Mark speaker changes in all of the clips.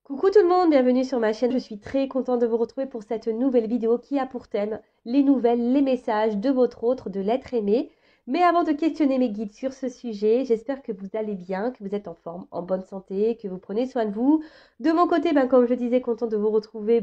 Speaker 1: Coucou tout le monde, bienvenue sur ma chaîne. Je suis très contente de vous retrouver pour cette nouvelle vidéo qui a pour thème les nouvelles, les messages de votre autre, de l'être aimé. Mais avant de questionner mes guides sur ce sujet, j'espère que vous allez bien, que vous êtes en forme, en bonne santé, que vous prenez soin de vous. De mon côté, comme je disais, contente de vous retrouver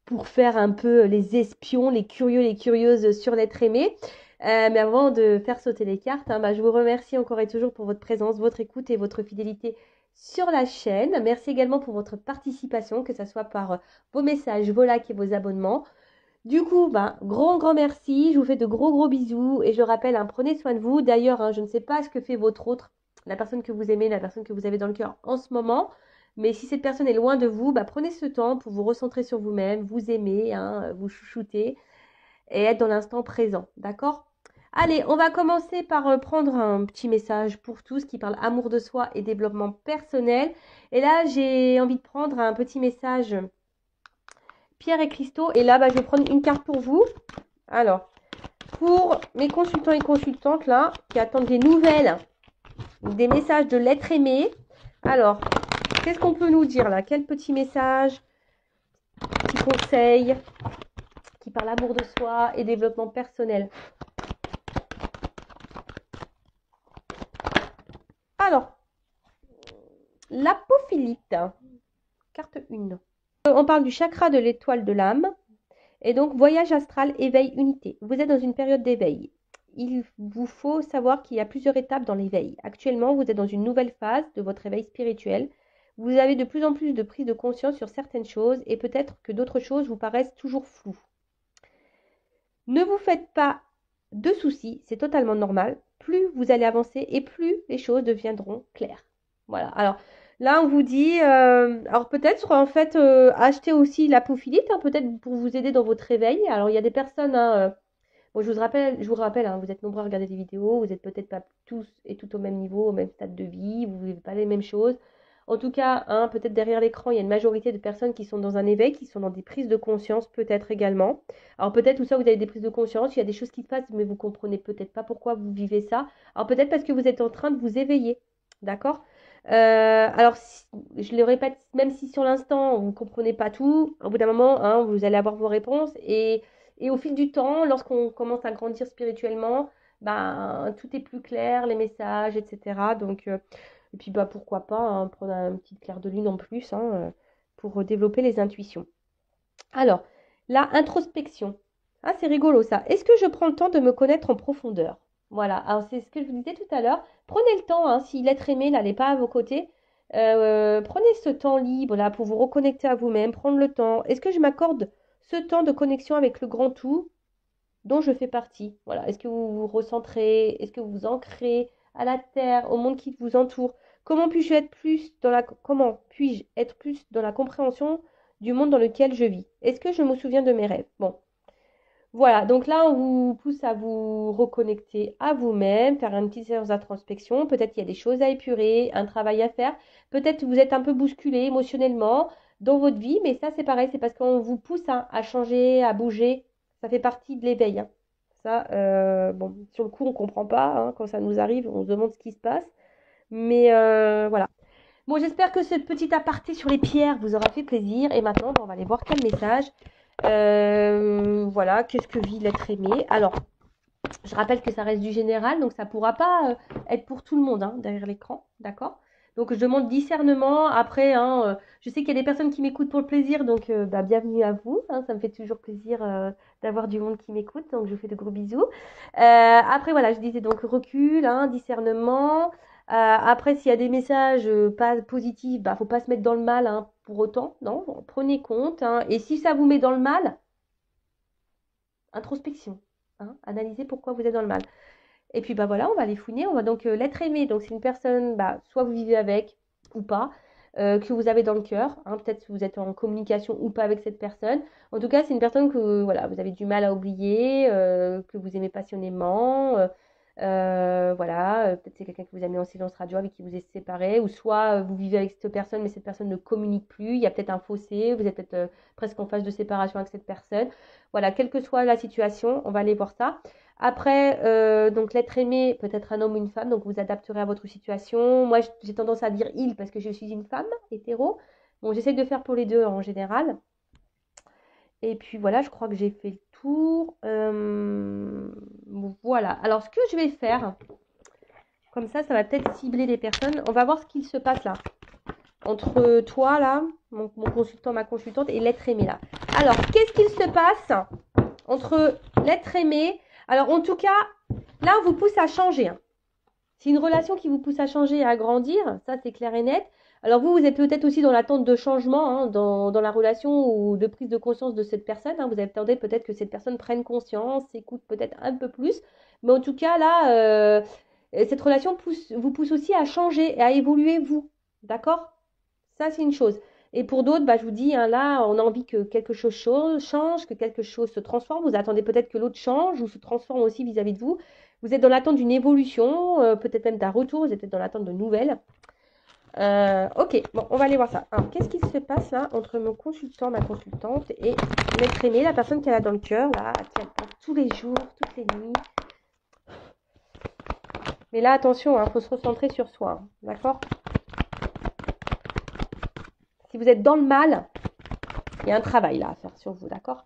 Speaker 1: pour faire un peu les espions, les curieux, les curieuses sur l'être aimé. Mais avant de faire sauter les cartes, je vous remercie encore et toujours pour votre présence, votre écoute et votre fidélité sur la chaîne. Merci également pour votre participation, que ce soit par vos messages, vos likes et vos abonnements. Du coup, grand merci. Je vous fais de gros bisous et je rappelle, prenez soin de vous. D'ailleurs, je ne sais pas ce que fait votre autre, la personne que vous aimez, la personne que vous avez dans le cœur en ce moment. Mais si cette personne est loin de vous, prenez ce temps pour vous recentrer sur vous-même, vous aimer, vous chouchouter et être dans l'instant présent. D'accord? Allez, on va commencer par prendre un petit message pour tous qui parle amour de soi et développement personnel. Et là, j'ai envie de prendre un petit message Pierre et Christo. Et là, je vais prendre une carte pour vous. Alors, pour mes consultants et consultantes là, qui attendent des nouvelles, des messages de l'être aimé. Alors, qu'est-ce qu'on peut nous dire là? Quel petit message, petit conseil qui parle amour de soi et développement personnel? Alors, l'apophilite, carte 1. On parle du chakra de l'étoile de l'âme. Et donc, voyage astral, éveil, unité. Vous êtes dans une période d'éveil. Il vous faut savoir qu'il y a plusieurs étapes dans l'éveil. Actuellement, vous êtes dans une nouvelle phase de votre éveil spirituel. Vous avez de plus en plus de prise de conscience sur certaines choses et peut-être que d'autres choses vous paraissent toujours floues. Ne vous faites pas de soucis, c'est totalement normal. Plus vous allez avancer et plus les choses deviendront claires. Voilà. Alors là, on vous dit, alors peut-être en fait acheter aussi l'apophilite, peut-être pour vous aider dans votre réveil. Alors il y a des personnes, bon, je vous rappelle, vous êtes nombreux à regarder des vidéos, vous n'êtes peut-être pas tous et tout au même niveau, au même stade de vie, vous ne vivez pas les mêmes choses. En tout cas, peut-être derrière l'écran, il y a une majorité de personnes qui sont dans un éveil, qui sont dans des prises de conscience, peut-être également. Alors peut-être tout ça, vous avez des prises de conscience, il y a des choses qui se passent, mais vous comprenez peut-être pas pourquoi vous vivez ça. Alors peut-être parce que vous êtes en train de vous éveiller, d'accord? Alors, je le répète, même si sur l'instant, vous ne comprenez pas tout, au bout d'un moment, vous allez avoir vos réponses et au fil du temps, lorsqu'on commence à grandir spirituellement, tout est plus clair, les messages, etc. Donc, et puis pourquoi pas prendre un petit clair de lune en plus pour développer les intuitions. Alors, la introspection. Ah, c'est rigolo ça. Est-ce que je prends le temps de me connaître en profondeur? Voilà, alors c'est ce que je vous disais tout à l'heure. Prenez le temps, si l'être aimé là n'est pas à vos côtés, prenez ce temps libre là pour vous reconnecter à vous-même, prendre le temps. Est-ce que je m'accorde ce temps de connexion avec le grand tout dont je fais partie? Voilà, est-ce que vous vous recentrez? Est-ce que vous vous ancrez à la terre, au monde qui vous entoure? Comment puis-je être plus dans la compréhension du monde dans lequel je vis? Est-ce que je me souviens de mes rêves? Bon, voilà, donc là, on vous pousse à vous reconnecter à vous-même, faire une petite séance d'introspection. Peut-être qu'il y a des choses à épurer, un travail à faire. Peut-être que vous êtes un peu bousculé émotionnellement dans votre vie, mais ça, c'est pareil, c'est parce qu'on vous pousse à changer, à bouger. Ça fait partie de l'éveil. Ça, bon, sur le coup, on ne comprend pas. Quand ça nous arrive, on se demande ce qui se passe. Mais voilà. Bon, j'espère que cette petite aparté sur les pierres vous aura fait plaisir. Et maintenant, on va aller voir quel message. Voilà, qu'est-ce que vit l'être aimé? Alors, je rappelle que ça reste du général, donc ça ne pourra pas être pour tout le monde derrière l'écran, d'accord? Donc, je demande discernement. Après, je sais qu'il y a des personnes qui m'écoutent pour le plaisir, donc bienvenue à vous. Ça me fait toujours plaisir d'avoir du monde qui m'écoute, donc je vous fais de gros bisous. Après, voilà, je disais donc recul, discernement. Après, s'il y a des messages pas positifs, faut pas se mettre dans le mal pour autant, non? Bon, prenez compte. Et si ça vous met dans le mal, introspection. Analysez pourquoi vous êtes dans le mal. Et puis voilà, on va les fouiner. On va donc l'être aimé. Donc c'est une personne, soit vous vivez avec ou pas, que vous avez dans le cœur. Peut-être que vous êtes en communication ou pas avec cette personne. En tout cas, c'est une personne que voilà, vous avez du mal à oublier, que vous aimez passionnément. Voilà, peut-être c'est quelqu'un que vous avez mis en silence radio avec qui vous êtes séparés, ou soit vous vivez avec cette personne, mais cette personne ne communique plus. Il y a peut-être un fossé, vous êtes peut-être presque en phase de séparation avec cette personne. Voilà, quelle que soit la situation, on va aller voir ça. Après, donc l'être aimé peut être un homme ou une femme, donc vous adapterez à votre situation. Moi, j'ai tendance à dire il parce que je suis une femme hétéro, Bon, j'essaie de faire pour les deux en général. Et puis voilà, je crois que j'ai fait le tour. Voilà. Alors, ce que je vais faire, comme ça va peut-être cibler les personnes. On va voir ce qu'il se passe là. Entre toi, là, mon consultant, ma consultante, et l'être aimé, là. Alors, qu'est-ce qu'il se passe entre l'être aimé? Alors, en tout cas, là, on vous pousse à changer. Hein. C'est une relation qui vous pousse à changer et à grandir. Ça, c'est clair et net. Alors, vous êtes peut-être aussi dans l'attente de changement hein, dans la relation ou de prise de conscience de cette personne. Hein. Vous attendez peut-être que cette personne prenne conscience, s'écoute peut-être un peu plus. Mais en tout cas, là, cette relation vous pousse aussi à changer et à évoluer, vous. D'accord? Ça, c'est une chose. Et pour d'autres, je vous dis, hein, là, on a envie que quelque chose change, que quelque chose se transforme. Vous attendez peut-être que l'autre change ou se transforme aussi vis-à-vis de vous. Vous êtes dans l'attente d'une évolution, peut-être même d'un retour. Vous êtes peut-être dans l'attente de nouvelles. Ok, bon, on va aller voir ça. Alors, qu'est-ce qui se passe là entre mon consultant, ma consultante et l'être aimé, la personne qu'elle a dans le cœur, là, qui attend tous les jours, toutes les nuits. Mais là, attention, il faut se recentrer sur soi, hein, d'accord? Si vous êtes dans le mal, il y a un travail là à faire sur vous, d'accord?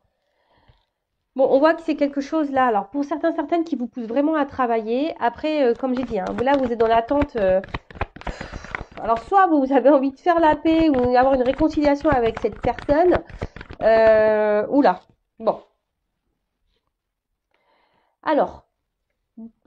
Speaker 1: Bon, on voit que c'est quelque chose là. Alors, pour certaines qui vous poussent vraiment à travailler. Après, comme j'ai dit, hein, là, vous êtes dans l'attente. Alors, soit vous avez envie de faire la paix ou avoir une réconciliation avec cette personne. Oula. Bon. Alors,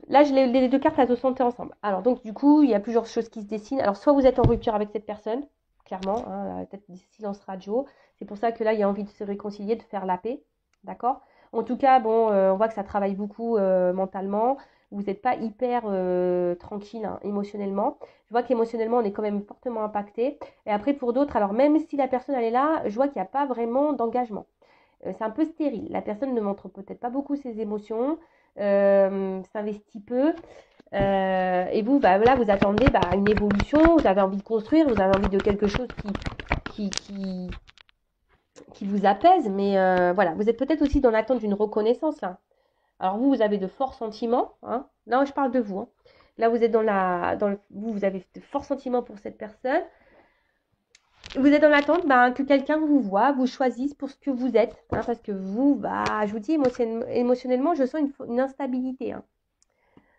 Speaker 1: là, les deux cartes, elles se sont ensemble. Alors, donc, du coup, il y a plusieurs choses qui se dessinent. Alors, soit vous êtes en rupture avec cette personne, clairement, hein, peut-être des silences radio. C'est pour ça que là, il y a envie de se réconcilier, de faire la paix. D'accord? En tout cas, bon, on voit que ça travaille beaucoup mentalement. Vous n'êtes pas hyper tranquille hein, émotionnellement. Je vois qu'émotionnellement, on est quand même fortement impacté. Et après, pour d'autres, alors même si la personne, elle est là, je vois qu'il n'y a pas vraiment d'engagement. C'est un peu stérile. La personne ne montre peut-être pas beaucoup ses émotions, s'investit peu. Et vous, là, vous attendez une évolution, vous avez envie de construire, vous avez envie de quelque chose qui, qui, qui vous apaise. Mais voilà, vous êtes peut-être aussi dans l'attente d'une reconnaissance là. Alors vous avez de forts sentiments. Hein. Là, je parle de vous. Hein. Là, vous êtes vous avez de forts sentiments pour cette personne. Vous êtes dans l'attente que quelqu'un vous voit, vous choisisse pour ce que vous êtes. Hein, parce que vous, je vous dis, émotionnellement, je sens une instabilité. Hein.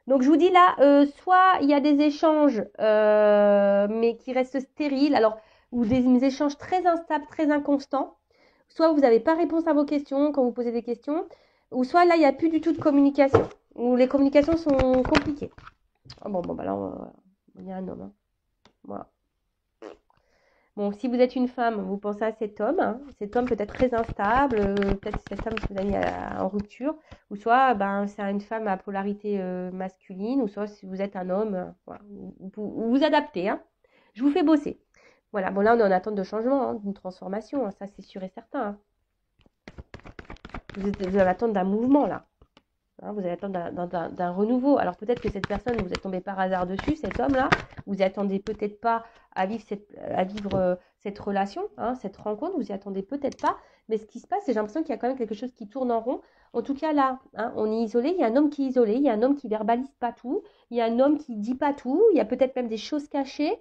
Speaker 1: Donc, je vous dis là, soit il y a des échanges, mais qui restent stériles, alors, ou des échanges très instables, très inconstants. Soit vous n'avez pas réponse à vos questions quand vous posez des questions, ou soit là, il n'y a plus du tout de communication, ou les communications sont compliquées. Oh, bon, là, il y a un homme. Hein. Voilà. Bon, si vous êtes une femme, vous pensez à cet homme. Hein. Cet homme peut être très instable, peut-être cette femme que vous avez mis en rupture, ou soit c'est une femme à polarité masculine, ou soit si vous êtes un homme, voilà, vous adaptez. Hein. Je vous fais bosser. Voilà, bon là on est en attente de changement, hein, d'une transformation, hein, ça c'est sûr et certain. Hein. Vous êtes en attente d'un mouvement là. Hein, vous allez attendre d'un renouveau. Alors peut-être que cette personne, vous êtes tombé par hasard dessus, cet homme-là, vous n'y attendez peut-être pas à vivre cette relation, hein, cette rencontre, vous n'y attendez peut-être pas. Mais ce qui se passe, c'est j'ai l'impression qu'il y a quand même quelque chose qui tourne en rond. En tout cas là, hein, on est isolé, il y a un homme qui est isolé, il y a un homme qui verbalise pas tout, il y a un homme qui dit pas tout, il y a peut-être même des choses cachées.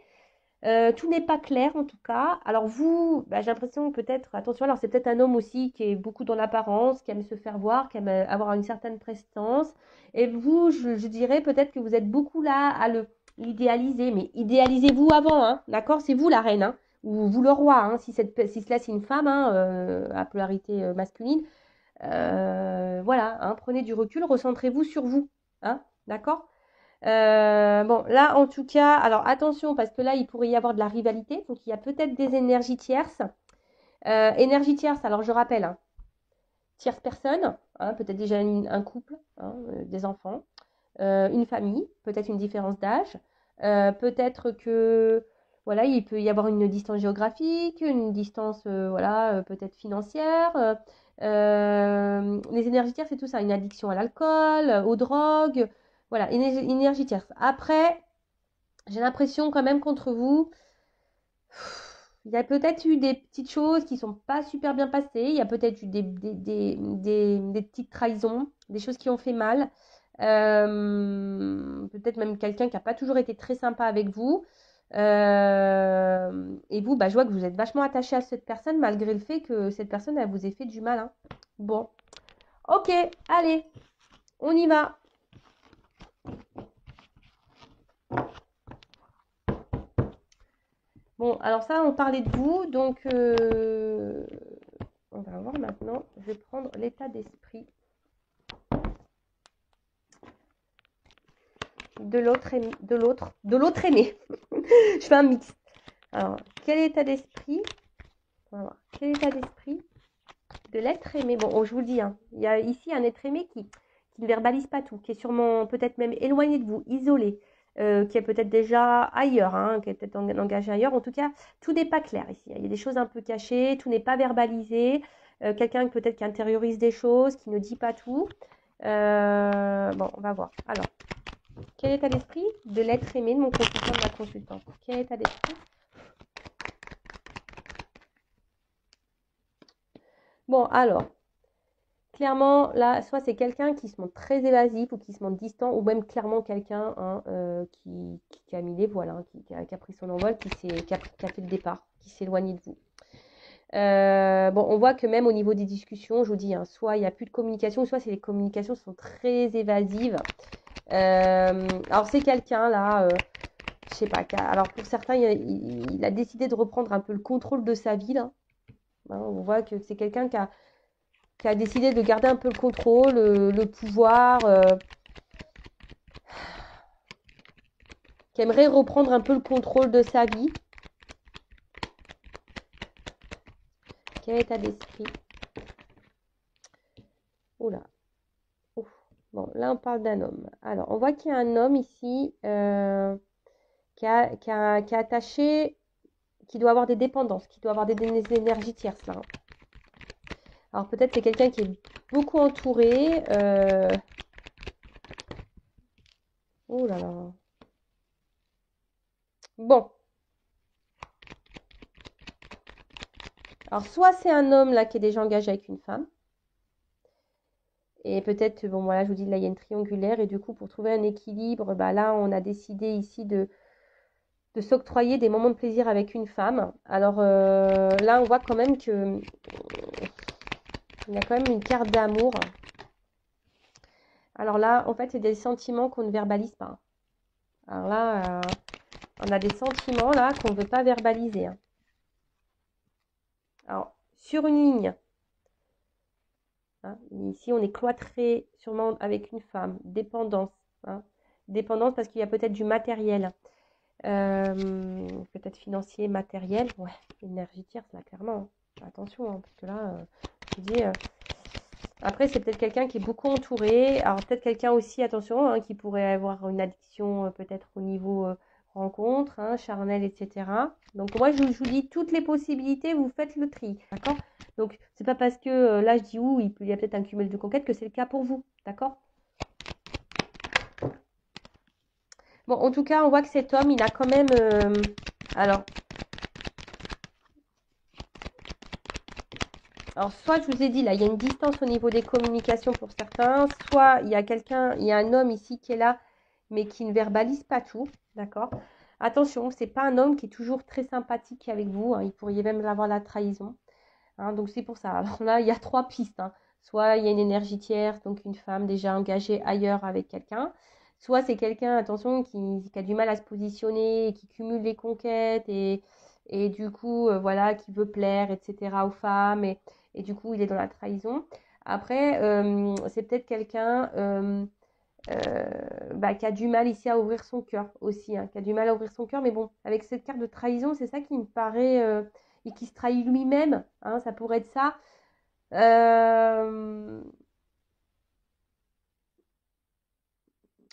Speaker 1: Tout n'est pas clair en tout cas. Alors vous, j'ai l'impression peut-être, attention, alors c'est peut-être un homme aussi qui est beaucoup dans l'apparence, qui aime se faire voir, qui aime avoir une certaine prestance. Et vous, je dirais peut-être que vous êtes beaucoup là à l'idéaliser, mais idéalisez-vous avant, hein, d'accord? C'est vous la reine, hein, ou vous le roi, hein, si cela c'est une femme hein, à polarité masculine. Voilà, hein, prenez du recul, recentrez-vous sur vous, hein, d'accord? Bon, là, en tout cas, alors attention, parce que là, il pourrait y avoir de la rivalité. Donc, il y a peut-être des énergies tierces. Énergie tierce, alors je rappelle, hein, tierce personne, hein, peut-être déjà un couple, hein, des enfants, une famille, peut-être une différence d'âge. Peut-être que, voilà, il peut y avoir une distance géographique, une distance, voilà, peut-être financière. Les énergies tierces, c'est tout ça, une addiction à l'alcool, aux drogues. Voilà, une énergie tierce. Après, j'ai l'impression quand même qu'entre vous, il y a peut-être eu des petites choses qui ne sont pas super bien passées. Il y a peut-être eu des petites trahisons, des choses qui ont fait mal. Peut-être même quelqu'un qui n'a pas toujours été très sympa avec vous. Et vous, bah, je vois que vous êtes vachement attaché à cette personne malgré le fait que cette personne, elle vous ait fait du mal, hein. Bon, ok, allez, on y va. Bon, alors ça, on parlait de vous, donc on va voir maintenant. Je vais prendre l'état d'esprit de l'autre aimé. Je fais un mix. Alors, quel état d'esprit? On va voir. Quel état d'esprit de l'être aimé? Bon, je vous le dis, hein, il y a ici un être aimé qui ne verbalise pas tout, qui est sûrement peut-être même éloigné de vous, isolé, qui est peut-être déjà ailleurs, hein, qui est peut-être engagé ailleurs. En tout cas, tout n'est pas clair ici. Il y a des choses un peu cachées, tout n'est pas verbalisé. Quelqu'un peut-être qui intériorise des choses, qui ne dit pas tout. Bon, on va voir. Alors, quel état d'esprit de l'être aimé de mon consultant, de ma consultante? Quel état d'esprit? Bon, alors, clairement, là, soit c'est quelqu'un qui se montre très évasif ou qui se montre distant, ou même clairement quelqu'un, hein, qui a mis les voiles, hein, qui a pris son envol, qui a fait le départ, qui s'est éloigné de vous. Bon, on voit que même au niveau des discussions, je vous dis, hein, soit il n'y a plus de communication, soit c'est les communications sont très évasives. Alors c'est quelqu'un là, je sais pas, alors pour certains, il a décidé de reprendre un peu le contrôle de sa vie là. Hein, on voit que c'est quelqu'un qui a décidé de garder un peu le contrôle, le pouvoir, qui aimerait reprendre un peu le contrôle de sa vie. Quel état d'esprit? Oula. Ouf. Bon, là on parle d'un homme. Alors, on voit qu'il y a un homme ici qui est attaché, qui doit avoir des dépendances, qui doit avoir des énergies tierces là. Alors peut-être c'est quelqu'un qui est beaucoup entouré. Oh là là. Bon. Alors soit c'est un homme là qui est déjà engagé avec une femme. Et peut-être, bon voilà, je vous dis là il y a une triangulaire. Et du coup pour trouver un équilibre, bah là on a décidé ici de s'octroyer des moments de plaisir avec une femme. Alors là on voit quand même que il y a quand même une carte d'amour. Alors là en fait c'est des sentiments qu'on ne verbalise pas. Alors là on a des sentiments là qu'on ne veut pas verbaliser, hein. Alors, sur une ligne, hein, ici on est cloîtré sûrement avec une femme, dépendance, hein, dépendance parce qu'il y a peut-être du matériel, peut-être financier, matériel, ouais, énergie tierce là clairement, hein. Attention, hein, parce que là, je vous dis, après c'est peut-être quelqu'un qui est beaucoup entouré, alors peut-être quelqu'un aussi, attention, hein, qui pourrait avoir une addiction peut-être au niveau rencontre, hein, charnel, etc. Donc moi je vous dis toutes les possibilités, vous faites le tri, d'accord? Donc c'est pas parce que là je dis il y a peut-être un cumul de conquêtes que c'est le cas pour vous, d'accord? Bon, en tout cas, on voit que cet homme, il a quand même... alors, soit je vous ai dit, là, il y a une distance au niveau des communications pour certains, soit il y a quelqu'un, il y a un homme ici qui est là, mais qui ne verbalise pas tout, d'accord? Attention, c'est pas un homme qui est toujours très sympathique avec vous, hein, il pourrait même avoir la trahison, hein, donc c'est pour ça. Alors là, il y a trois pistes, hein. Soit il y a une énergie tierce, donc une femme déjà engagée ailleurs avec quelqu'un, soit c'est quelqu'un, attention, qui a du mal à se positionner, qui cumule les conquêtes et du coup, voilà, qui veut plaire, etc. aux femmes et du coup, il est dans la trahison. Après, c'est peut-être quelqu'un qui a du mal ici à ouvrir son cœur aussi, hein, qui a du mal à ouvrir son cœur, mais bon, avec cette carte de trahison, c'est ça qui me paraît, et qui se trahit lui-même, hein, ça pourrait être ça.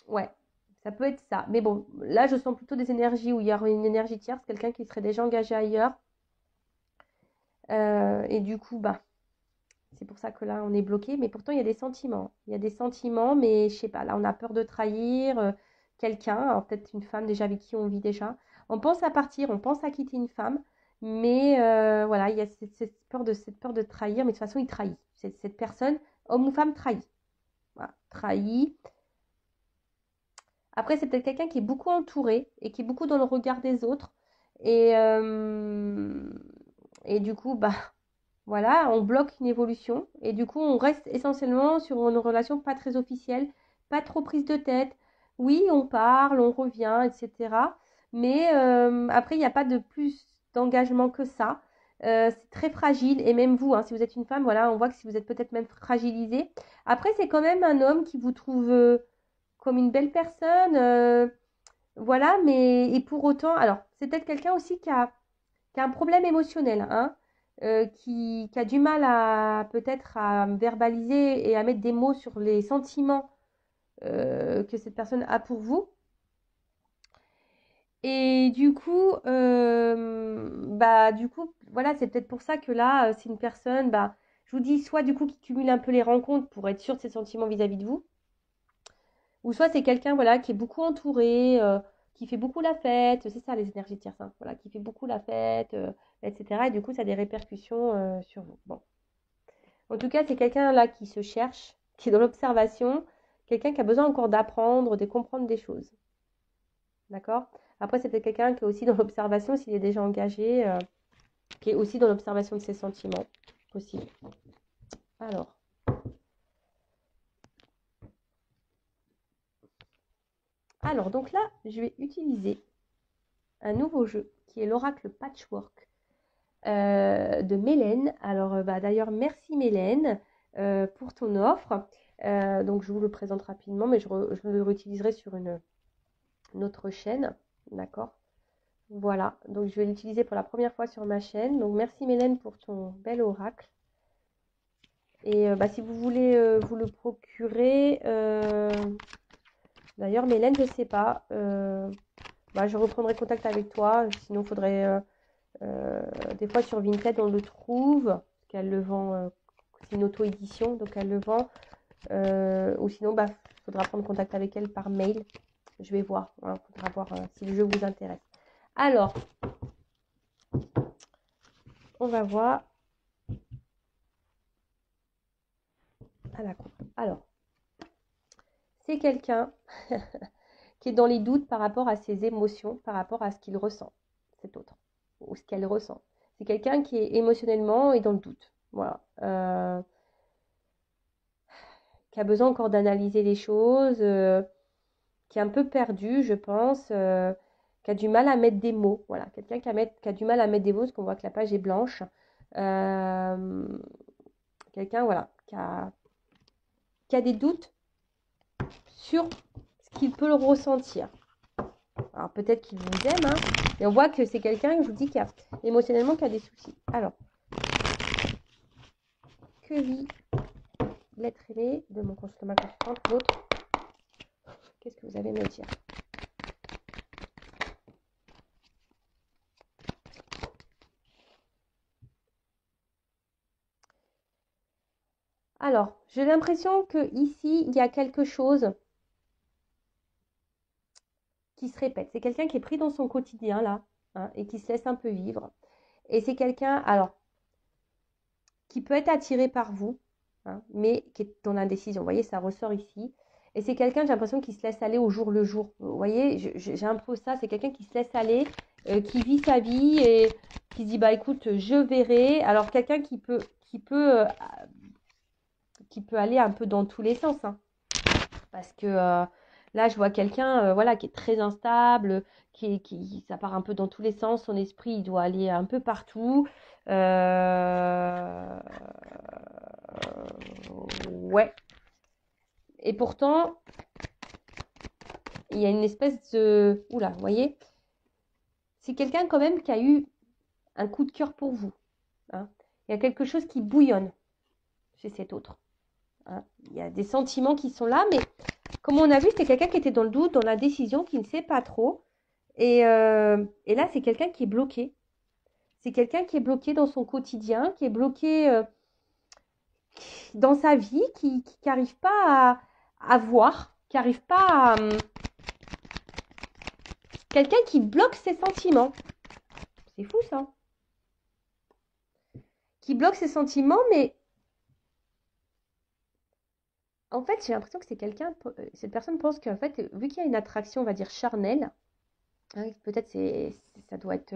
Speaker 1: Ouais, ça peut être ça. Mais bon, là, je sens plutôt des énergies où il y aurait une énergie tierce, quelqu'un qui serait déjà engagé ailleurs. Et du coup, bah, c'est pour ça que là, on est bloqué. Mais pourtant, il y a des sentiments. Il y a des sentiments, mais je sais pas, là, on a peur de trahir quelqu'un. Alors, peut-être une femme déjà avec qui on vit déjà. On pense à partir, on pense à quitter une femme. Mais voilà, il y a cette peur de trahir. Mais de toute façon, il trahit. Cette personne, homme ou femme, trahit. Voilà, trahit. Après, c'est peut-être quelqu'un qui est beaucoup entouré et qui est beaucoup dans le regard des autres. Et, euh, et du coup, bah voilà, on bloque une évolution. Et du coup, on reste essentiellement sur une relation pas très officielle, pas trop prise de tête. Oui, on parle, on revient, etc. Mais après, il n'y a pas de plus d'engagement que ça. C'est très fragile. Et même vous, hein, si vous êtes une femme, voilà, on voit que si vous êtes peut-être même fragilisée. Après, c'est quand même un homme qui vous trouve comme une belle personne. Voilà, mais et pour autant, alors, c'est peut-être quelqu'un aussi qui a un problème émotionnel, hein, qui a du mal à peut-être à verbaliser et à mettre des mots sur les sentiments que cette personne a pour vous. Et du coup, voilà, c'est peut-être pour ça que là, c'est une personne, bah, je vous dis, soit du coup qui cumule un peu les rencontres pour être sûr de ses sentiments vis-à-vis de vous, ou soit c'est quelqu'un, voilà, qui est beaucoup entouré, qui fait beaucoup la fête, c'est ça les énergies de tierce, hein, voilà, qui fait beaucoup la fête, etc. Et du coup, ça a des répercussions sur vous. Bon. En tout cas, c'est quelqu'un là qui se cherche, qui est dans l'observation, quelqu'un qui a besoin encore d'apprendre, de comprendre des choses. D'accord? Après, c'est peut-être quelqu'un qui est aussi dans l'observation, s'il est déjà engagé, qui est aussi dans l'observation de ses sentiments. Possible. Alors. Donc là, je vais utiliser un nouveau jeu qui est l'oracle Patchwork de Mélène. Alors, d'ailleurs, merci Mélène pour ton offre. Donc, je vous le présente rapidement, mais je le réutiliserai sur une autre chaîne. D'accord? Voilà. Donc, je vais l'utiliser pour la première fois sur ma chaîne. Donc, merci Mélène pour ton bel oracle. Et si vous voulez vous le procurer, d'ailleurs, Mélène, je ne sais pas. Je reprendrai contact avec toi. Sinon, il faudrait. Des fois sur Vinted on le trouve, parce qu'elle le vend, c'est une auto-édition, donc elle le vend. Ou sinon, il faudra prendre contact avec elle par mail. Je vais voir, il faudra voir si le jeu vous intéresse. Alors, on va voir à la coupe. Alors, c'est quelqu'un qui est dans les doutes par rapport à ses émotions, par rapport à ce qu'il ressent, cet autre, ou ce qu'elle ressent. C'est quelqu'un qui est émotionnellement et dans le doute. Voilà. Qui a besoin encore d'analyser les choses, qui est un peu perdu, je pense, qui a du mal à mettre des mots. Voilà, quelqu'un qui a du mal à mettre des mots, parce qu'on voit que la page est blanche. Quelqu'un, voilà, qui a des doutes sur ce qu'il peut le ressentir. Alors peut-être qu'il vous aime, hein, mais on voit que c'est quelqu'un, je vous dis, qui a émotionnellement qui a des soucis. Alors, que vit l'être aimé de mon consultant, l'autre? Qu'est-ce que vous avez à me dire? Alors, j'ai l'impression que ici il y a quelque chose qui se répète. C'est quelqu'un qui est pris dans son quotidien, là, hein, et qui se laisse un peu vivre. Et c'est quelqu'un, alors, qui peut être attiré par vous, hein, mais qui est dans l'indécision. Vous voyez, ça ressort ici. Et c'est quelqu'un, j'ai l'impression, qui se laisse aller au jour le jour. Vous voyez, j'ai un peu ça, c'est quelqu'un qui se laisse aller, qui vit sa vie et qui se dit, bah écoute, je verrai. Alors, quelqu'un qui peut aller un peu dans tous les sens, hein. Parce que là, je vois quelqu'un voilà, qui est très instable, ça part un peu dans tous les sens. Son esprit, il doit aller un peu partout. Ouais. Et pourtant, il y a une espèce de... Oula, vous voyez? C'est quelqu'un quand même qui a eu un coup de cœur pour vous, hein. Il y a quelque chose qui bouillonne chez cet autre, hein. Il y a des sentiments qui sont là, mais comme on a vu, c'est quelqu'un qui était dans le doute, dans la décision, qui ne sait pas trop. Et là, c'est quelqu'un qui est bloqué. C'est quelqu'un qui est bloqué dans son quotidien, qui est bloqué dans sa vie, qui n'arrive pas à voir, qui n'arrive pas à... quelqu'un qui bloque ses sentiments. C'est fou ça. Qui bloque ses sentiments, mais en fait, j'ai l'impression que c'est quelqu'un... Cette personne pense qu'en fait, vu qu'il y a une attraction, on va dire, charnelle, Hein, peut-être ça doit être,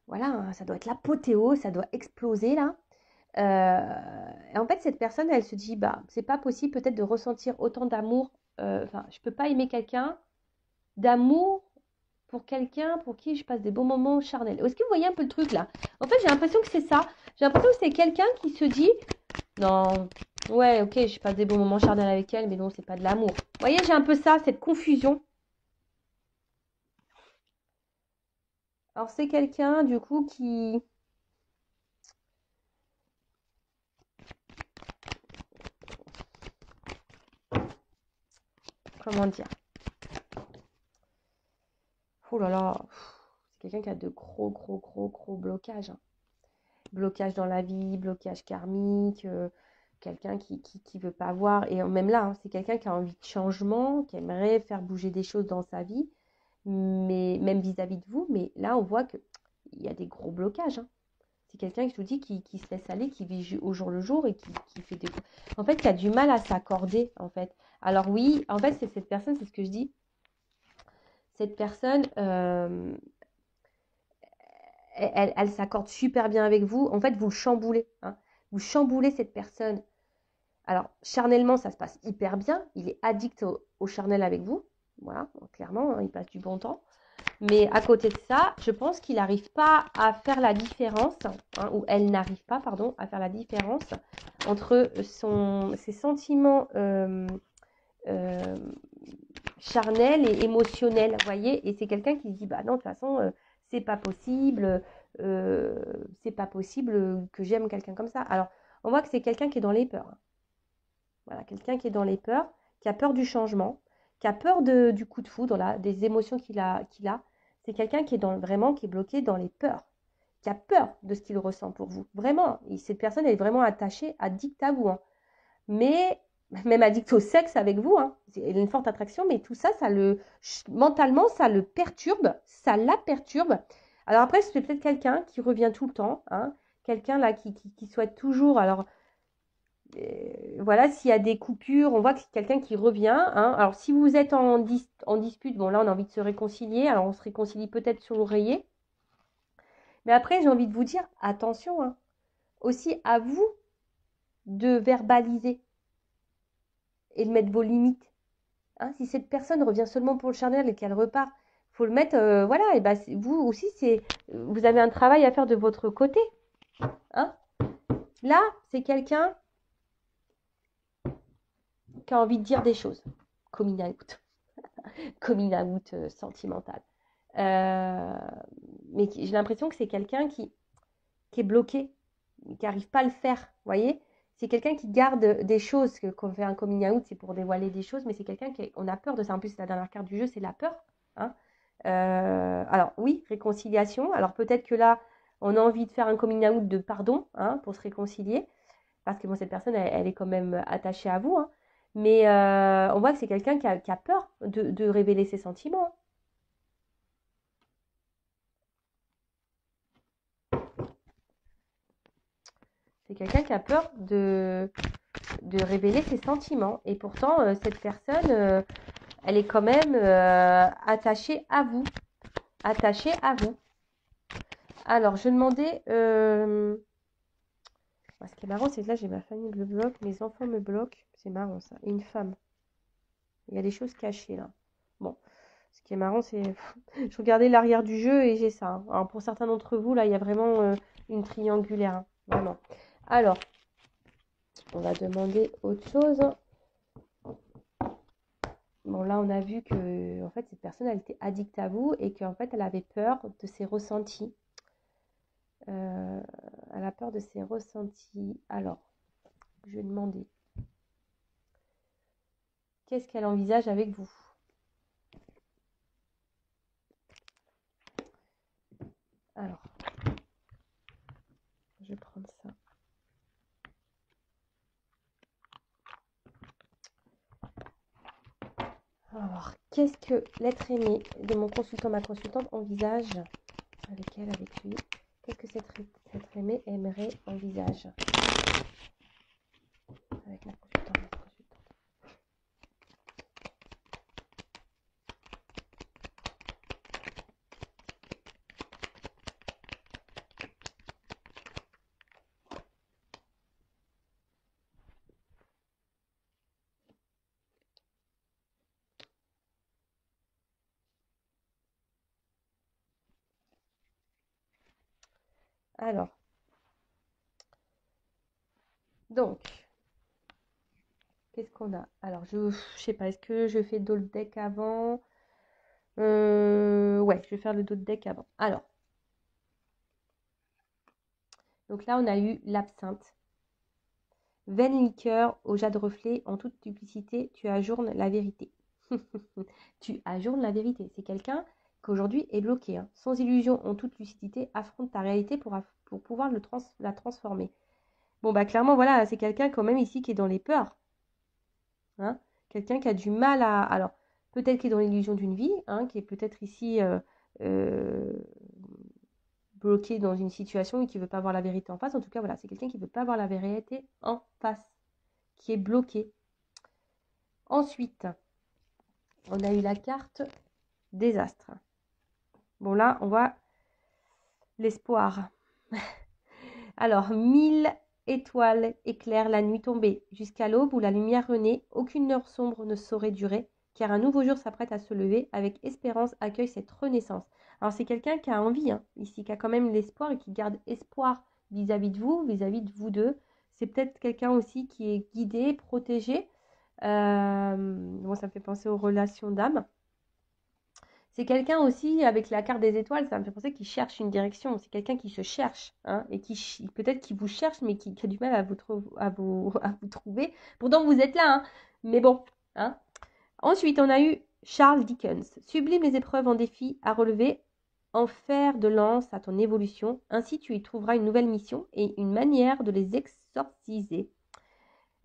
Speaker 1: voilà, hein, ça doit être l'apothéose, ça doit exploser là. Et en fait, cette personne, elle se dit, bah, c'est pas possible peut-être de ressentir autant d'amour. Enfin, je peux pas aimer quelqu'un d'amour pour quelqu'un pour qui je passe des bons moments charnels. Est-ce que vous voyez un peu le truc là? En fait, j'ai l'impression que c'est ça. J'ai l'impression que c'est quelqu'un qui se dit, non, ouais, ok, je passe des bons moments charnels avec elle, mais non, c'est pas de l'amour. Vous voyez, j'ai un peu ça, cette confusion. Alors, c'est quelqu'un, du coup, qui... Comment dire? Oh là là, c'est quelqu'un qui a de gros blocages, hein. Blocage dans la vie, blocage karmique, quelqu'un qui veut pas voir. Et même là, hein, c'est quelqu'un qui a envie de changement, qui aimerait faire bouger des choses dans sa vie, mais même vis-à-vis de vous. Mais là, on voit qu'il y a des gros blocages, hein. C'est quelqu'un, je vous dis, qui se laisse aller, qui vit au jour le jour et qui fait des... En fait, qui a du mal à s'accorder, en fait. Alors oui, en fait, c'est cette personne, c'est ce que je dis. Cette personne, elle s'accorde super bien avec vous. En fait, vous le chamboulez, hein. Vous chamboulez cette personne. Alors, charnellement, ça se passe hyper bien. Il est addict au charnel avec vous. Voilà, clairement, hein, il passe du bon temps. Mais à côté de ça, je pense qu'il n'arrive pas à faire la différence, hein, ou elle n'arrive pas, pardon, à faire la différence entre ses sentiments euh, charnels et émotionnels, vous voyez. Et c'est quelqu'un qui se dit, bah non, de toute façon, c'est pas possible, c'est pas possible que j'aime quelqu'un comme ça. Alors, on voit que c'est quelqu'un qui est dans les peurs, hein. Voilà, quelqu'un qui est dans les peurs, qui a peur du changement, qui a peur du coup de foudre, là, des émotions qu'il a. C'est quelqu'un qui est vraiment qui est bloqué dans les peurs, qui a peur de ce qu'il ressent pour vous. Vraiment, cette personne elle est vraiment attachée, addict à vous, hein. Mais même addict au sexe avec vous, hein. Elle a une forte attraction, mais tout ça, mentalement, ça le perturbe, ça la perturbe. Alors après, c'est peut-être quelqu'un qui revient tout le temps, hein, quelqu'un là qui souhaite toujours. Alors voilà, s'il y a des coupures, on voit que c'est quelqu'un qui revient, hein. Alors, si vous êtes en dispute, bon, là, on a envie de se réconcilier. Alors, on se réconcilie peut-être sur l'oreiller. Mais après, j'ai envie de vous dire, attention, hein, aussi à vous de verbaliser et de mettre vos limites, hein. Si cette personne revient seulement pour le charnel et qu'elle repart, il faut le mettre, voilà, et ben, vous aussi, vous avez un travail à faire de votre côté, hein. Là, c'est quelqu'un qui a envie de dire des choses. Coming out. Coming out sentimental. Mais j'ai l'impression que c'est quelqu'un qui est bloqué, qui n'arrive pas à le faire, vous voyez. C'est quelqu'un qui garde des choses, quand on fait un coming out, c'est pour dévoiler des choses, mais c'est quelqu'un on a peur de ça. En plus, la dernière carte du jeu, c'est la peur, hein. Alors oui, réconciliation. Alors peut-être que là, on a envie de faire un coming out de pardon, hein, pour se réconcilier, parce que bon, cette personne, elle est quand même attachée à vous, hein. Mais on voit que c'est quelqu'un qui a peur de révéler ses sentiments, hein. C'est quelqu'un qui a peur de révéler ses sentiments. Et pourtant, cette personne, elle est quand même attachée à vous. Attachée à vous. Alors, je demandais... ce qui est marrant, c'est que là, j'ai ma famille me bloque, mes enfants me bloquent. C'est marrant, ça. Et une femme. Il y a des choses cachées, là. Bon. Ce qui est marrant, c'est... Je regardais l'arrière du jeu et j'ai ça, hein. Alors, pour certains d'entre vous, là, il y a vraiment une triangulaire, hein. Vraiment. Alors, on va demander autre chose. Bon, là, on a vu que en fait, cette personne, elle était addicte à vous et qu'en fait, elle avait peur de ses ressentis. Elle a peur de ses ressentis. Alors, je vais demander, qu'est-ce qu'elle envisage avec vous? Alors, je vais prendre ça. Alors, qu'est-ce que l'être aimé de mon consultant, ma consultante envisage avec elle, avec lui? Qu'est-ce que cet être aimé aimerait envisage avec ma consultante, ma consultante? Alors, donc, qu'est-ce qu'on a? Alors, je sais pas, est-ce que je fais dos le deck avant? Ouais, je vais faire le dos de deck avant. Alors, donc là, on a eu l'absinthe. Vaine liqueur au jade reflet, en toute duplicité, tu ajournes la vérité. Tu ajournes la vérité. C'est quelqu'un qu'aujourd'hui est bloqué, hein. Sans illusion, en toute lucidité, affronte ta réalité pour pouvoir la transformer. Bon, bah clairement, voilà, c'est quelqu'un quand même ici qui est dans les peurs, hein. Quelqu'un qui a du mal à... Alors, peut-être qui est dans l'illusion d'une vie, hein, qui est peut-être ici euh, bloqué dans une situation et qui ne veut pas voir la vérité en face. En tout cas, voilà, c'est quelqu'un qui ne veut pas voir la vérité en face, qui est bloqué. Ensuite, on a eu la carte désastre. Bon, là, on voit l'espoir. Alors, 1000 étoiles éclairent la nuit tombée. Jusqu'à l'aube où la lumière renaît, aucune heure sombre ne saurait durer, car un nouveau jour s'apprête à se lever. Avec espérance, accueille cette renaissance. Alors, c'est quelqu'un qui a envie, hein, ici, qui a quand même l'espoir et qui garde espoir vis-à-vis de vous, vis-à-vis de vous deux. C'est peut-être quelqu'un aussi qui est guidé, protégé. Bon, ça me fait penser aux relations d'âme. C'est quelqu'un aussi, avec la carte des étoiles, ça me fait penser qu'il cherche une direction. C'est quelqu'un qui se cherche, hein, et qui peut-être qui vous cherche, mais qui a du mal à vous trouver. Pourtant, vous êtes là, hein, mais bon. Hein. Ensuite, on a eu Charles Dickens. Sublime les épreuves en défi à relever, en fer de lance à ton évolution. Ainsi, tu y trouveras une nouvelle mission et une manière de les exorciser.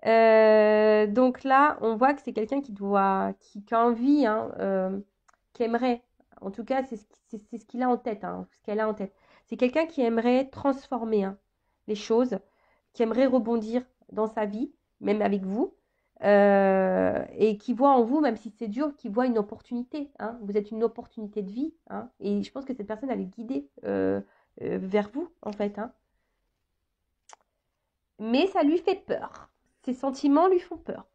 Speaker 1: Donc là, on voit que c'est quelqu'un qui a envie, hein, qui aimerait, en tout cas, c'est ce qu'il a en tête, hein, ce qu'elle a en tête. C'est quelqu'un qui aimerait transformer, hein, les choses, qui aimerait rebondir dans sa vie, même avec vous, et qui voit en vous, même si c'est dur, qui voit une opportunité, hein. Vous êtes une opportunité de vie, hein, et je pense que cette personne, elle est guidée vers vous, en fait, hein. Mais ça lui fait peur. Ses sentiments lui font peur.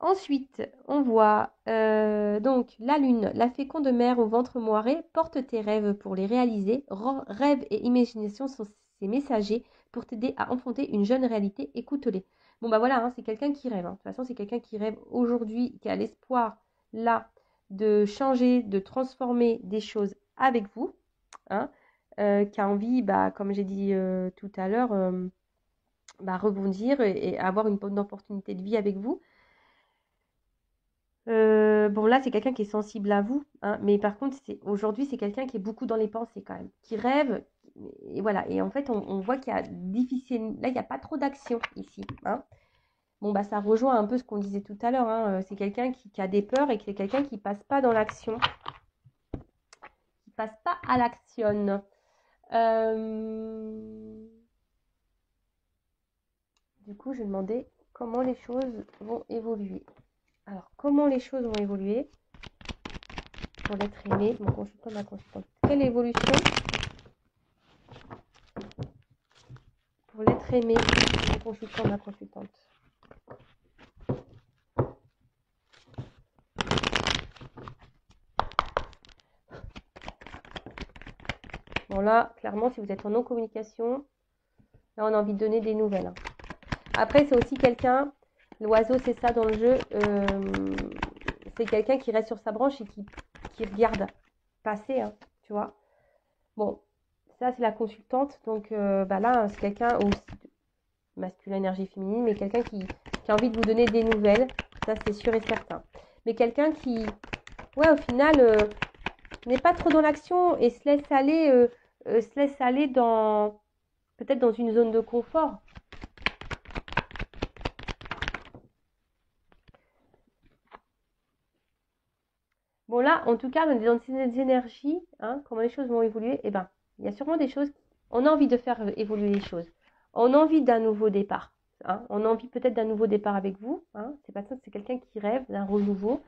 Speaker 1: Ensuite, on voit donc la lune, la féconde mère au ventre moiré, porte tes rêves pour les réaliser. Rêves et imagination sont ses messagers pour t'aider à enfanter une jeune réalité. Écoute-les. Bon, bah voilà, hein, c'est quelqu'un qui rêve, hein. De toute façon, c'est quelqu'un qui rêve aujourd'hui, qui a l'espoir là de changer, de transformer des choses avec vous, hein, qui a envie, bah, comme j'ai dit tout à l'heure, bah, rebondir et avoir une bonne opportunité de vie avec vous. Bon, là, c'est quelqu'un qui est sensible à vous, hein, mais par contre, aujourd'hui, c'est quelqu'un qui est beaucoup dans les pensées quand même, qui rêve, et voilà. Et en fait, on voit qu'il y a difficile, là, il n'y a pas trop d'action ici, hein. Bon, bah, ça rejoint un peu ce qu'on disait tout à l'heure, hein. C'est quelqu'un qui a des peurs et qui est quelqu'un qui passe pas dans l'action, qui passe pas à l'action. Du coup, je demandais comment les choses vont évoluer. Alors, comment les choses vont évoluer pour l'être aimé, mon consultant, ma consultante. Quelle évolution pour l'être aimé, mon consultant, ma consultante. Bon là, clairement, si vous êtes en non-communication, là, on a envie de donner des nouvelles, hein. Après, c'est aussi quelqu'un, l'oiseau, c'est ça dans le jeu, c'est quelqu'un qui reste sur sa branche et qui regarde passer, hein, tu vois. Bon, ça, c'est la consultante. Donc, bah là, c'est quelqu'un aussi masculin, énergie féminine, mais quelqu'un qui a envie de vous donner des nouvelles. Ça, c'est sûr et certain. Mais quelqu'un qui, ouais, au final, n'est pas trop dans l'action et se laisse aller dans, peut-être dans une zone de confort. Bon là, en tout cas, on est dans ces énergies, hein, comment les choses vont évoluer, eh ben, il y a sûrement des choses, on a envie de faire évoluer les choses. On a envie d'un nouveau départ, hein. On a envie peut-être d'un nouveau départ avec vous, hein. C'est pas ça, c'est quelqu'un qui rêve d'un renouveau.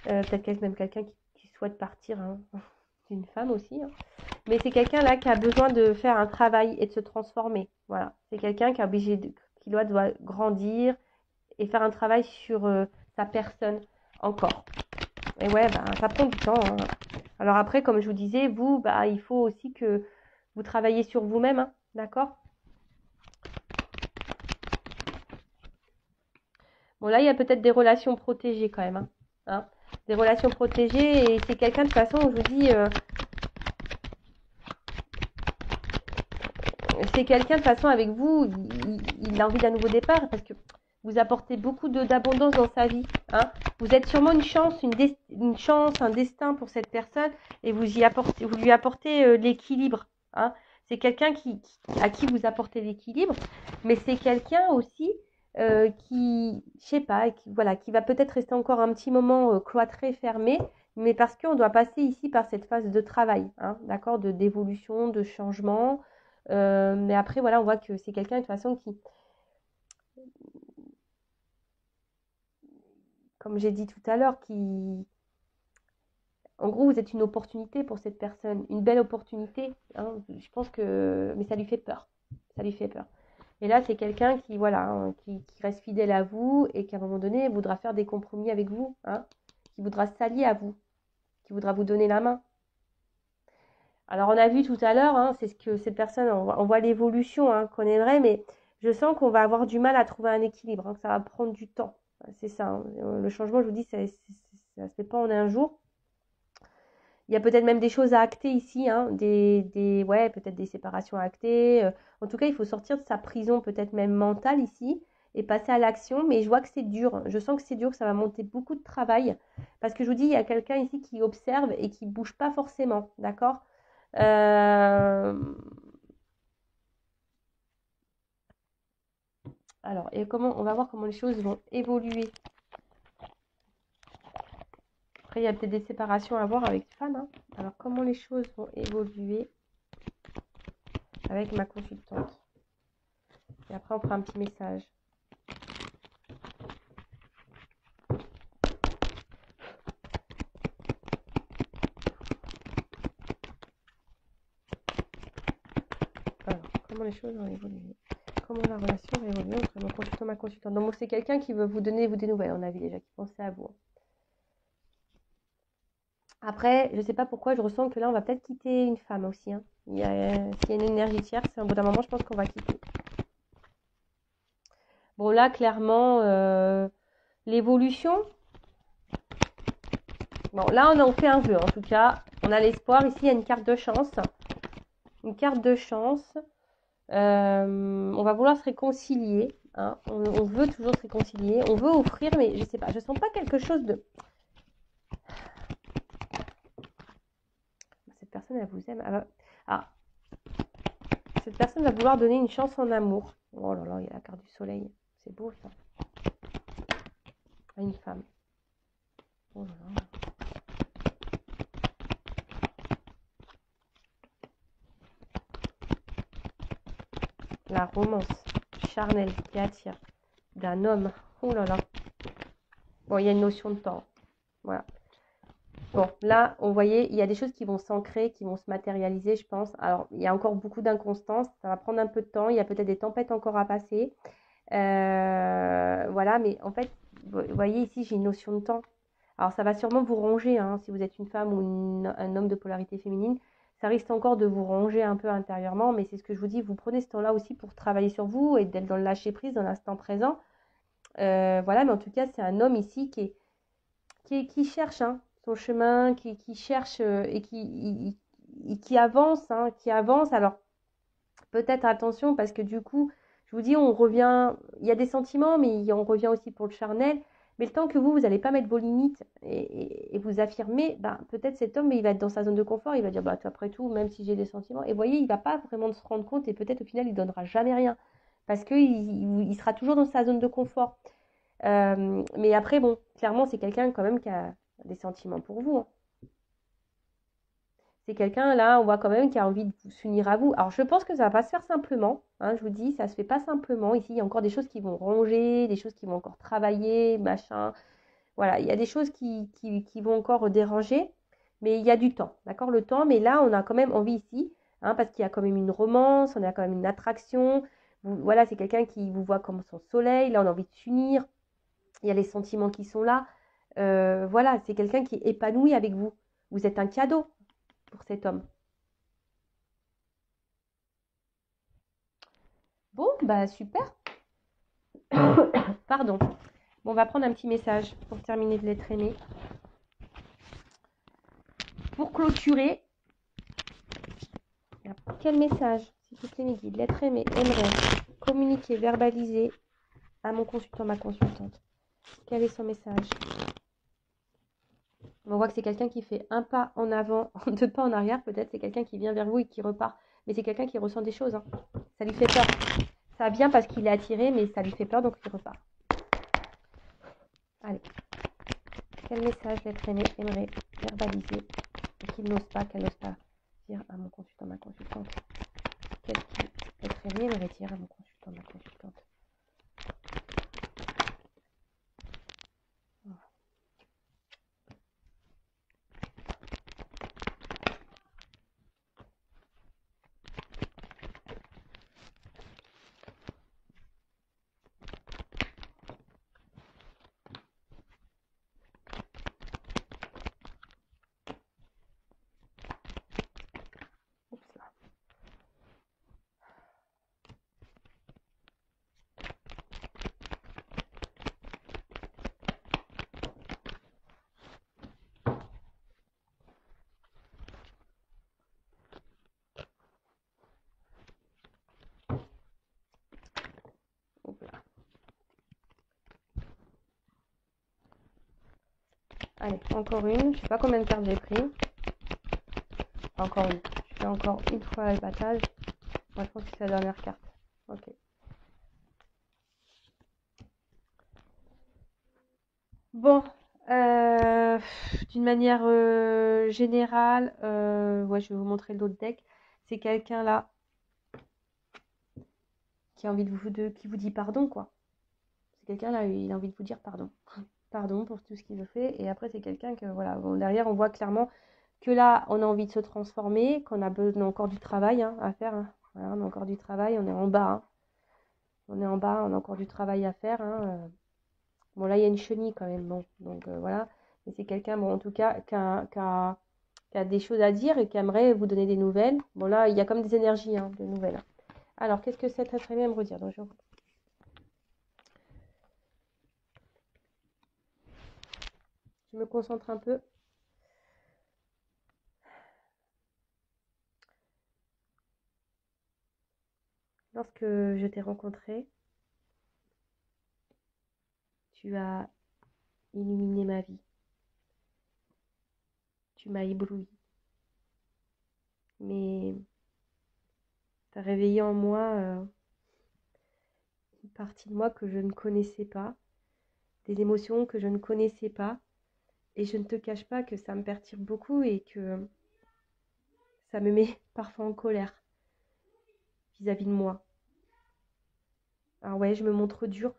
Speaker 1: Peut-être même quelqu'un qui souhaite partir, hein. C'est une femme aussi, hein. Mais c'est quelqu'un là qui a besoin de faire un travail et de se transformer. Voilà. C'est quelqu'un qui doit grandir et faire un travail sur sa personne encore. Et ouais, bah, ça prend du temps, hein. Alors après, comme je vous disais, vous, bah, il faut aussi que Vous travaillez sur vous-même, hein, d'accord? Bon, là, il y a peut-être des relations protégées quand même, hein. Des relations protégées, et c'est quelqu'un, de toute façon, je vous dis, c'est quelqu'un, de toute façon, avec vous, il a envie d'un nouveau départ, parce que vous apportez beaucoup d'abondance dans sa vie, hein. Vous êtes sûrement une chance, une chance, un destin pour cette personne, et vous lui apportez l'équilibre, hein. C'est quelqu'un à qui vous apportez l'équilibre, mais c'est quelqu'un aussi qui, je sais pas, voilà, qui va peut-être rester encore un petit moment cloîtré, fermé, mais parce qu'on doit passer ici par cette phase de travail, hein, d'accord, d'évolution, de changement. Mais après, voilà, on voit que c'est quelqu'un de toute façon qui, comme j'ai dit tout à l'heure, en gros, vous êtes une opportunité pour cette personne, une belle opportunité, hein. Je pense que, mais ça lui fait peur, ça lui fait peur. Et là, c'est quelqu'un qui, voilà, hein, qui reste fidèle à vous et qu'à un moment donné voudra faire des compromis avec vous, hein, qui voudra s'allier à vous, qui voudra vous donner la main. Alors, on a vu tout à l'heure, hein, c'est ce que cette personne, on voit l'évolution hein, qu'on aimerait, mais je sens qu'on va avoir du mal à trouver un équilibre, hein, que ça va prendre du temps. C'est ça, hein. Le changement, je vous dis, ça ne se fait pas en un jour. Il y a peut-être même des choses à acter ici, hein, ouais, peut-être des séparations à acter. En tout cas, il faut sortir de sa prison, peut-être même mentale ici, et passer à l'action. Mais je vois que c'est dur. Je sens que c'est dur, que ça va monter beaucoup de travail. Parce que je vous dis, il y a quelqu'un ici qui observe et qui ne bouge pas forcément. D'accord. Alors, et on va voir comment les choses vont évoluer. Après, il y a peut-être des séparations à voir avec femme, hein. Alors, comment les choses vont évoluer avec ma consultante. Et après, on fera un petit message. Alors, comment les choses vont évoluer? Comment la relation va évoluer entre mon consultant et ma consultante? Donc, c'est quelqu'un qui veut vous donner des nouvelles, on a vu déjà, qui pensait à vous. Après, je ne sais pas pourquoi, je ressens que là, on va peut-être quitter une femme aussi, hein. S'il y a une énergie tierce, au bout d'un moment, je pense qu'on va quitter. Bon, là, clairement, l'évolution. Bon, là, on en fait un vœu, en tout cas. On a l'espoir. Ici, il y a une carte de chance. Une carte de chance. On va vouloir se réconcilier, hein. On veut toujours se réconcilier. On veut offrir, mais je sais pas. Je sens pas quelque chose de... Cette personne, elle vous aime. Ah, cette personne va vouloir donner une chance en amour. Oh là là, il y a la carte du soleil. C'est beau, ça. À une femme. Oh là là. La romance charnelle qui attire d'un homme. Oh là là. Bon, il y a une notion de temps. Voilà. Bon, là, on voyait, il y a des choses qui vont s'ancrer, qui vont se matérialiser, je pense. Alors, il y a encore beaucoup d'inconstance. Ça va prendre un peu de temps. Il y a peut-être des tempêtes encore à passer. Voilà, mais en fait, vous voyez ici, j'ai une notion de temps. Alors, ça va sûrement vous ronger, hein, si vous êtes une femme ou un homme de polarité féminine. Ça risque encore de vous ronger un peu intérieurement, mais c'est ce que je vous dis, vous prenez ce temps-là aussi pour travailler sur vous et d'être dans le lâcher-prise, dans l'instant présent. Voilà, mais en tout cas, c'est un homme ici qui cherche hein, son chemin, qui cherche et qui avance, hein, qui avance. Alors, peut-être attention, parce que du coup, je vous dis, on revient, il y a des sentiments, mais on revient aussi pour le charnel. Mais le temps que vous n'allez pas mettre vos limites et vous affirmer, ben, peut-être cet homme, il va être dans sa zone de confort, il va dire, bah, après tout, même si j'ai des sentiments. Et vous voyez, il ne va pas vraiment se rendre compte et peut-être au final, il ne donnera jamais rien. Parce qu'il il sera toujours dans sa zone de confort. Mais après, bon, clairement, c'est quelqu'un quand même qui a des sentiments pour vous, hein. C'est quelqu'un, là, on voit quand même qui a envie de s'unir à vous. Alors, je pense que ça va pas se faire simplement, hein, je vous dis, ça se fait pas simplement. Ici, il y a encore des choses qui vont ronger, des choses qui vont encore travailler, machin. Voilà, il y a des choses qui vont encore déranger, mais il y a du temps, d'accord, le temps. Mais là, on a quand même envie ici, hein, parce qu'il y a quand même une romance, on a quand même une attraction. Voilà, c'est quelqu'un qui vous voit comme son soleil. Là, on a envie de s'unir. Il y a les sentiments qui sont là. Voilà, c'est quelqu'un qui est épanoui avec vous. Vous êtes un cadeau pour cet homme. Bon, bah super. Pardon. Bon, on va prendre un petit message pour terminer de l'être aimé. Pour clôturer, quel message, s'il vous plaît, mes guides, l'être aimé aimerait communiquer, verbaliser à mon consultant, ma consultante. Quel est son message? On voit que c'est quelqu'un qui fait un pas en avant, deux pas en arrière. Peut-être c'est quelqu'un qui vient vers vous et qui repart. Mais c'est quelqu'un qui ressent des choses. Hein. Ça lui fait peur. Ça vient parce qu'il est attiré, mais ça lui fait peur, donc il repart. Allez. Quel message l'être aimé aimerait verbaliser et qu'il n'ose pas, qu'elle n'ose pas dire à mon consultant, ma consultante? Qu'est-ce que l'être aimé aimerait dire à mon consultant, ma consultante? Oups là. Oups là. Allez, encore une. Je sais pas combien de cartes j'ai pris. Encore une. Je fais encore une fois le battage. Moi, je pense que c'est la dernière carte. Ok. Bon, d'une manière générale, ouais, je vais vous montrer l'autre deck. C'est quelqu'un là qui a envie qui vous dit pardon, quoi. C'est quelqu'un là, il a envie de vous dire pardon. Pardon pour tout ce qu'il a fait. Et après, c'est quelqu'un que, voilà, bon, derrière, on voit clairement que là, on a envie de se transformer, qu'on a besoin encore du travail hein, à faire. Hein. Voilà, on a encore du travail, on est en bas. Hein. On est en bas, on a encore du travail à faire. Hein. Bon, là, il y a une chenille quand même. Bon, donc voilà. Mais c'est quelqu'un, bon, en tout cas, qui a des choses à dire et qui aimerait vous donner des nouvelles. Bon, là, il y a comme des énergies hein, de nouvelles. Alors, qu'est-ce que cet être aimé à me redire? Donc, je me concentre un peu. Lorsque je t'ai rencontré, tu as illuminé ma vie. Tu m'as ébloui. Mais tu as réveillé en moi une partie de moi que je ne connaissais pas, des émotions que je ne connaissais pas. Et je ne te cache pas que ça me perturbe beaucoup et que ça me met parfois en colère vis-à-vis de moi. Alors ouais, je me montre dure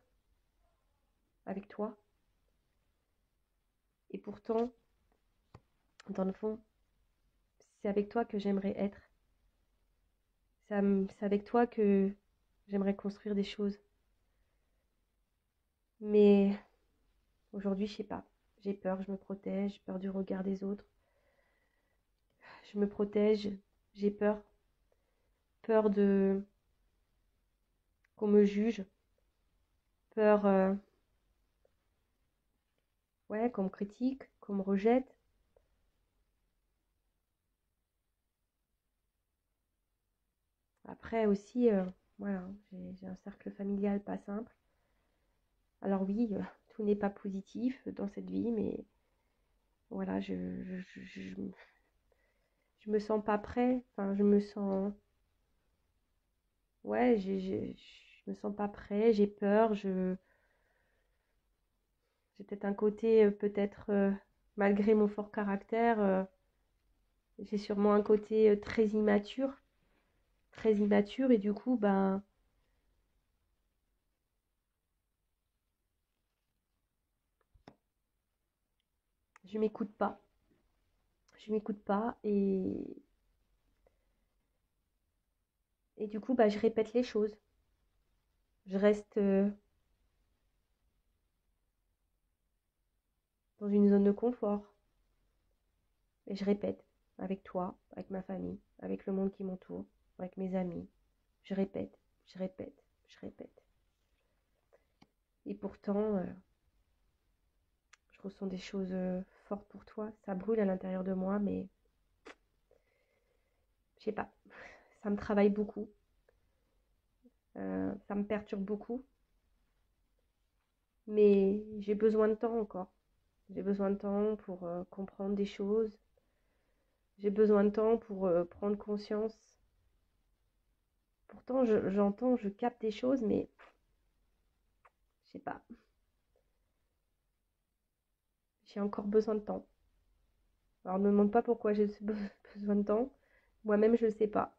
Speaker 1: avec toi. Et pourtant, dans le fond, c'est avec toi que j'aimerais être. C'est avec toi que j'aimerais construire des choses. Mais aujourd'hui, je sais pas. J'ai peur, je me protège, j'ai peur du regard des autres. Je me protège, j'ai peur. Peur de qu'on me juge. Peur ouais, qu'on me critique, qu'on me rejette. Après aussi, voilà, j'ai un cercle familial pas simple. Alors oui, tout n'est pas positif dans cette vie, mais voilà, je me sens pas prêt. Enfin, je me sens, ouais, je me sens pas prêt. J'ai peur. J'ai peut-être un côté, peut-être malgré mon fort caractère, j'ai sûrement un côté très immature, et du coup, ben, je m'écoute pas. Je m'écoute pas et du coup, bah, je répète les choses. Je reste dans une zone de confort et je répète avec toi, avec ma famille, avec le monde qui m'entoure, avec mes amis. Je répète, je répète. je répète. Et pourtant, je ressens des choses fortes pour toi. Ça brûle à l'intérieur de moi, mais je sais pas. Ça me travaille beaucoup. Ça me perturbe beaucoup. Mais j'ai besoin de temps encore. J'ai besoin de temps pour comprendre des choses. J'ai besoin de temps pour prendre conscience. Pourtant, j'entends, je capte des choses, mais je sais pas. J'ai encore besoin de temps. Alors, ne me demande pas pourquoi j'ai besoin de temps. Moi-même, je ne sais pas.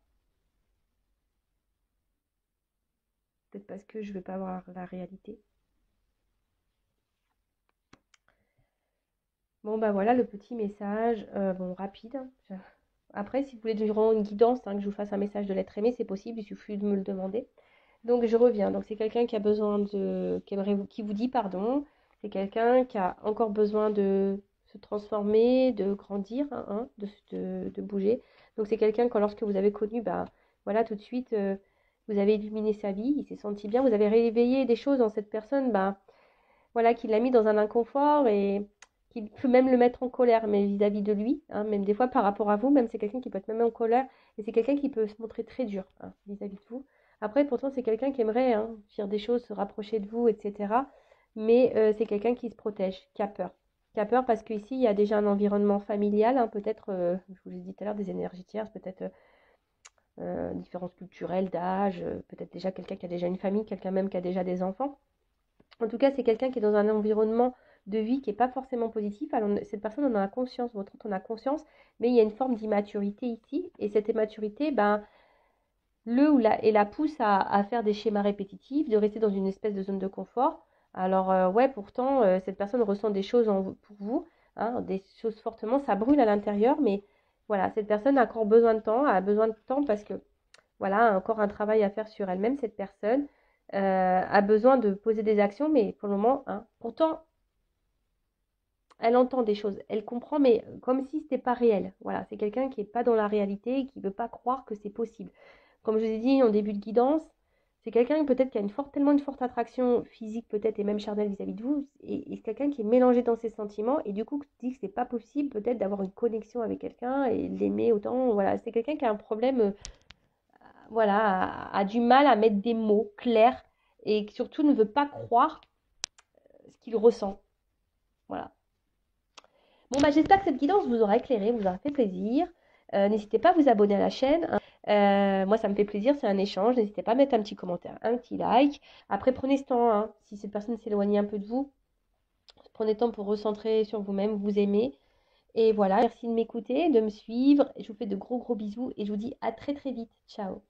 Speaker 1: Peut-être parce que je ne veux pas voir la réalité. Bon, bah voilà le petit message. Bon, rapide, hein. Après, si vous voulez durant une guidance, hein, que je vous fasse un message de l'être aimé, c'est possible, il suffit de me le demander. Donc, je reviens. Donc, c'est quelqu'un qui a besoin de... qui vous dit pardon. C'est quelqu'un qui a encore besoin de se transformer, de grandir, hein, de bouger. Donc, c'est quelqu'un quand lorsque vous avez connu, bah, voilà, tout de suite, vous avez illuminé sa vie, il s'est senti bien, vous avez réveillé des choses dans cette personne, bah, voilà, qui l'a mis dans un inconfort et qui peut même le mettre en colère, mais vis-à-vis de lui, hein, même des fois par rapport à vous, même c'est quelqu'un qui peut être même en colère, et c'est quelqu'un qui peut se montrer très dur, hein, vis-à-vis de vous. Après, pourtant, c'est quelqu'un qui aimerait, hein, dire des choses, se rapprocher de vous, etc. Mais c'est quelqu'un qui se protège, qui a peur. Qui a peur parce qu'ici, il y a déjà un environnement familial, hein, peut-être, je vous l'ai dit tout à l'heure, des énergies tierces, peut-être différences culturelles, d'âge, peut-être déjà quelqu'un qui a déjà une famille, quelqu'un même qui a déjà des enfants. En tout cas, c'est quelqu'un qui est dans un environnement de vie qui n'est pas forcément positif. Alors, cette personne en a conscience, votre autre en a conscience, mais il y a une forme d'immaturité ici. Et cette immaturité, ben, et la pousse à faire des schémas répétitifs, de rester dans une espèce de zone de confort. Alors, ouais, pourtant, cette personne ressent des choses pour vous, hein, des choses fortement, ça brûle à l'intérieur, mais voilà, cette personne a encore besoin de temps, a besoin de temps parce que voilà, encore un travail à faire sur elle-même, cette personne a besoin de poser des actions, mais pour le moment, hein, pourtant, elle entend des choses, elle comprend, mais comme si ce n'était pas réel. Voilà, c'est quelqu'un qui n'est pas dans la réalité et qui ne veut pas croire que c'est possible. Comme je vous ai dit en début de guidance, c'est quelqu'un peut-être qui a tellement une forte attraction physique peut-être et même charnelle vis-à-vis de vous, et c'est quelqu'un qui est mélangé dans ses sentiments, et du coup, qui dit que c'est pas possible peut-être d'avoir une connexion avec quelqu'un et l'aimer autant. Voilà, c'est quelqu'un qui a un problème voilà, a du mal à mettre des mots clairs et surtout ne veut pas croire ce qu'il ressent. Voilà. Bon, bah, j'espère que cette guidance vous aura éclairé, vous aura fait plaisir. N'hésitez pas à vous abonner à la chaîne, hein. Moi, ça me fait plaisir, c'est un échange. N'hésitez pas à mettre un petit commentaire, un petit like. Après, prenez ce temps, hein, si cette personne s'éloigne un peu de vous, prenez le temps pour recentrer sur vous-même, vous aimer. Et voilà, merci de m'écouter, de me suivre. Je vous fais de gros bisous et je vous dis à très vite. Ciao.